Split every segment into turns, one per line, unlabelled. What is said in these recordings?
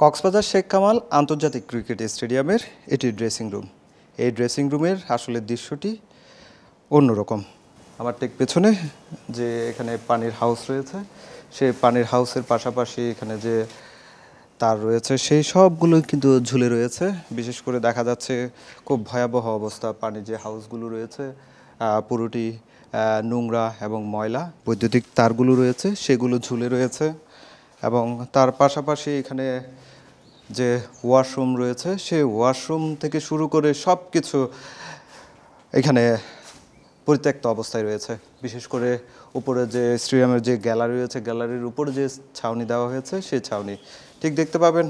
কক্সবাজার শেখ কামাল আন্তর্জাতিক ক্রিকেট স্টেডিয়ামের এটি ড্রেসিং রুম। এই ড্রেসিং রুমের আসলে দৃশ্যটি অন্যরকম। আমার ঠিক পেছনে যে এখানে পানির হাউস রয়েছে, সেই পানির হাউসের পাশাপাশি এখানে যে তার রয়েছে সেই সবগুলো কিন্তু ঝুলে রয়েছে। বিশেষ করে দেখা যাচ্ছে খুব ভয়াবহ অবস্থা। পানির যে হাউসগুলো রয়েছে পুরোটি নোংরা এবং ময়লা। বৈদ্যুতিক তারগুলো রয়েছে সেগুলো ঝুলে রয়েছে এবং তার পাশাপাশি এখানে যে ওয়াশরুম রয়েছে সেই ওয়াশরুম থেকে শুরু করে সব কিছু এখানে পরিত্যক্ত অবস্থায় রয়েছে। বিশেষ করে উপরে যে স্টেডিয়ামের যে গ্যালারি রয়েছে, গ্যালারির উপরে যে ছাউনি দেওয়া হয়েছে সেই ছাউনি ঠিক দেখতে পাবেন।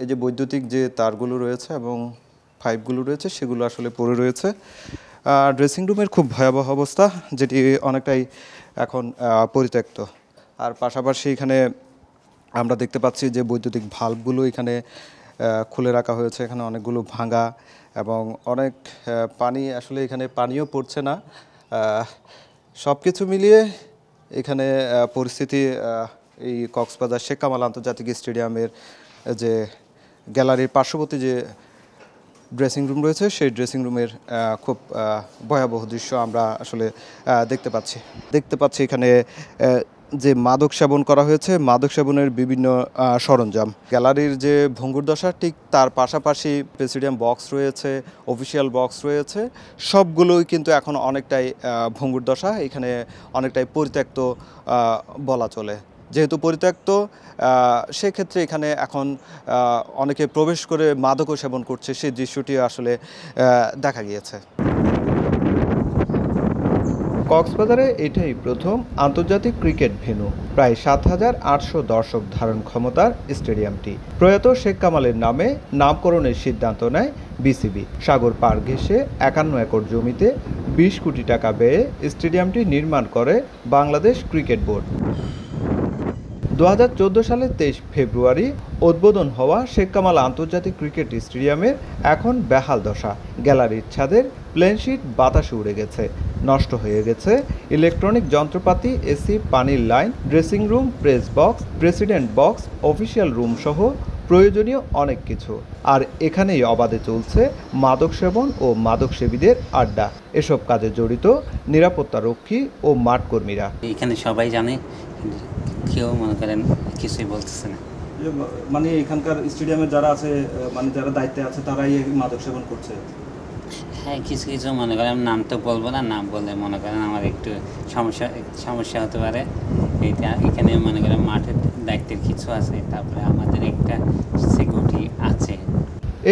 এই যে বৈদ্যুতিক যে তারগুলো রয়েছে এবং পাইপগুলো রয়েছে সেগুলো আসলে পড়ে রয়েছে। ড্রেসিং রুমের খুব ভয়াবহ অবস্থা, যেটি অনেকটাই এখন পরিত্যক্ত। আর পাশাপাশি এখানে আমরা দেখতে পাচ্ছি যে বৈদ্যুতিক ভাল্বগুলো এখানে খুলে রাখা হয়েছে। এখানে অনেকগুলো ভাঙা এবং অনেক পানি, আসলে এখানে পানিও পড়ছে না। সব কিছু মিলিয়ে এখানে পরিস্থিতি এই কক্সবাজার শেখ কামাল আন্তর্জাতিক স্টেডিয়ামের যে গ্যালারির পার্শ্ববর্তী যে ড্রেসিং রুম রয়েছে সেই ড্রেসিং রুমের খুব ভয়াবহ দৃশ্য আমরা আসলে দেখতে পাচ্ছি এখানে যে মাদক সেবন করা হয়েছে, মাদক সেবনের বিভিন্ন সরঞ্জাম। গ্যালারির যে ভঙ্গুর দশা ঠিক তার পাশাপাশি প্রেসিডিয়াম বক্স রয়েছে, অফিসিয়াল বক্স রয়েছে, সবগুলোই কিন্তু এখন অনেকটাই ভঙ্গুর দশা। এখানে অনেকটাই পরিত্যক্ত বলা চলে। যেহেতু পরিত্যক্ত, সেক্ষেত্রে এখানে এখন অনেকে প্রবেশ করে মাদকও সেবন করছে, সেই দৃশ্যটি আসলে দেখা গিয়েছে। কক্সবাজারে এটাই প্রথম আন্তর্জাতিক ক্রিকেট ভেন্যু। প্রায় ৭,৮০০ দর্শক ধারণ ক্ষমতার স্টেডিয়ামটি। প্রয়াত শেখ কামালের নামে নামকরণের সিদ্ধান্ত নেয় বিসিবি। সাগর পার ঘেঁষে ৫১ একর জমিতে ২০ কোটি টাকা ব্যয়ে স্টেডিয়ামটি নির্মাণ করে বাংলাদেশ ক্রিকেট বোর্ড। ২০১৪ সালের ২৩ ফেব্রুয়ারি উদ্বোধন হওয়া শেখ কামাল আন্তর্জাতিক ক্রিকেট স্টেডিয়ামের এখন বেহাল দশা। গ্যালারির ছাদের প্লেনশিট বাতাসে উড়ে গেছে, নষ্ট হয়ে গেছে ইলেকট্রনিক যন্ত্রপাতি, এসি, পানির line, dressing room, press box, president box, official room সহ প্রয়োজনীয় অনেক কিছু। আর এখানেই অবাধে চলছে মাদক সেবন ও মাদক সেবীদের আড্ডা। এসব কাজে জড়িত নিরাপত্তা রক্ষী ও মাঠকর্মীরা।
এখানে সবাই জানে, কেউ মনে করেন কিছুই বলতেছে না।
মানে এখানকার স্টেডিয়ামে যারা আছে, মানে যারা দায়িত্বে আছে তারাই মাদক সেবন করছে।
হ্যাঁ, কিছু কিছু মনে করেন, নাম তো বলবো না, নাম বললে মনে করেন আমার একটু সমস্যা হতে পারে। এইটা এখানে মনে করেন মাঠের দায়িত্বের কিছু আছে, তারপরে আমাদের একটা সিকিউরিটি আছে।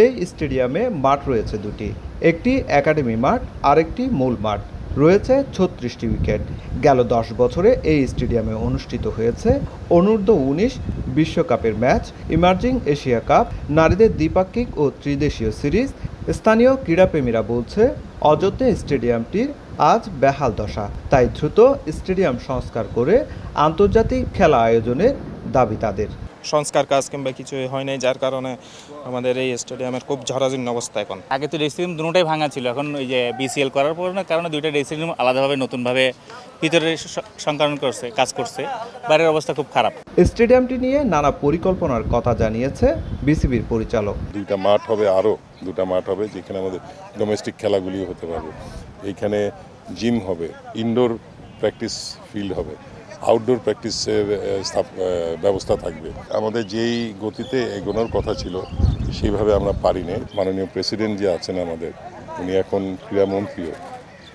এই স্টেডিয়ামে মাঠ রয়েছে দুটি, একটি একাডেমি মাঠ, আরেকটি মূল মাঠ। রয়েছে ৩৬টি উইকেট। গেল ১০ বছরে এই স্টেডিয়ামে অনুষ্ঠিত হয়েছে অনূর্ধ্ব-১৯ বিশ্বকাপের ম্যাচ, ইমার্জিং এশিয়া কাপ, নারীদের দ্বিপাক্ষিক ও ত্রিদেশীয় সিরিজ। স্থানীয় ক্রীড়াপ্রেমীরা বলছে অযোধ্যা স্টেডিয়ামটির আজ বেহাল দশা। তাই দ্রুত স্টেডিয়াম সংস্কার করে আন্তর্জাতিক খেলা আয়োজনের দাবি তাদের।
সংস্কার কাজ কিংবা কিছুই হয় নাই, যার কারণে আমাদের এই স্টেডিয়ামের খুব জরাজীর্ণ অবস্থা এখন।
আগে তো ড্রেসিং রুম দুটোটাই ভাঙা ছিল, এখন ওই যে বিসিএল করার কারণে দুইটা ড্রেসিং রুম আলাদাভাবে নতুনভাবে ভিতরে সংকলন করছে, কাজ করছে। বাইরের অবস্থা খুব খারাপ।
স্টেডিয়ামটি নিয়ে নানা পরিকল্পনার কথা জানিয়েছে বিসিবির পরিচালক।
দুইটা মাঠ হবে, আরও দুটা মাঠ হবে যেখানে আমাদের ডোমেস্টিক খেলাগুলিও হতে পারবে। এইখানে জিম হবে, ইনডোর প্র্যাকটিস ফিল্ড হবে, আউটডোর প্র্যাকটিসের ব্যবস্থা থাকবে। আমাদের যেই গতিতে এগোনোর কথা ছিল সেইভাবে আমরা পারিনি। মাননীয় প্রেসিডেন্ট যে আছেন আমাদের, উনি এখন ক্রীড়ামন্ত্রীও,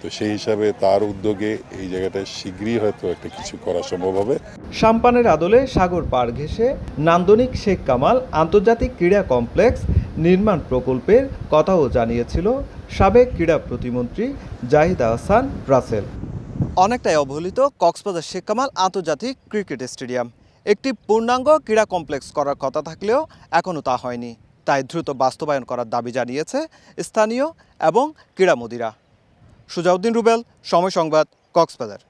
তো সেই হিসাবে তার উদ্যোগে এই জায়গাটায় শীঘ্রই হয়তো একটা কিছু করা সম্ভব হবে।
সাম্পানের আদলে সাগর পার ঘেঁষে নান্দনিক শেখ কামাল আন্তর্জাতিক ক্রীড়া কমপ্লেক্স নির্মাণ প্রকল্পের কথাও জানিয়েছিল সাবেক ক্রীড়া প্রতিমন্ত্রী জাহিদ আহসান রাসেল। অনেকটাই অবহেলিত কক্সবাজার শেখ কামাল আন্তর্জাতিক ক্রিকেট স্টেডিয়াম। একটি পূর্ণাঙ্গ ক্রীড়া কমপ্লেক্স করার কথা থাকলেও এখনও তা হয়নি। তাই দ্রুত বাস্তবায়ন করার দাবি জানিয়েছে স্থানীয় এবং ক্রীড়ামোদীরা। সুজাউদ্দিন রুবেল, সময় সংবাদ, কক্সবাজার।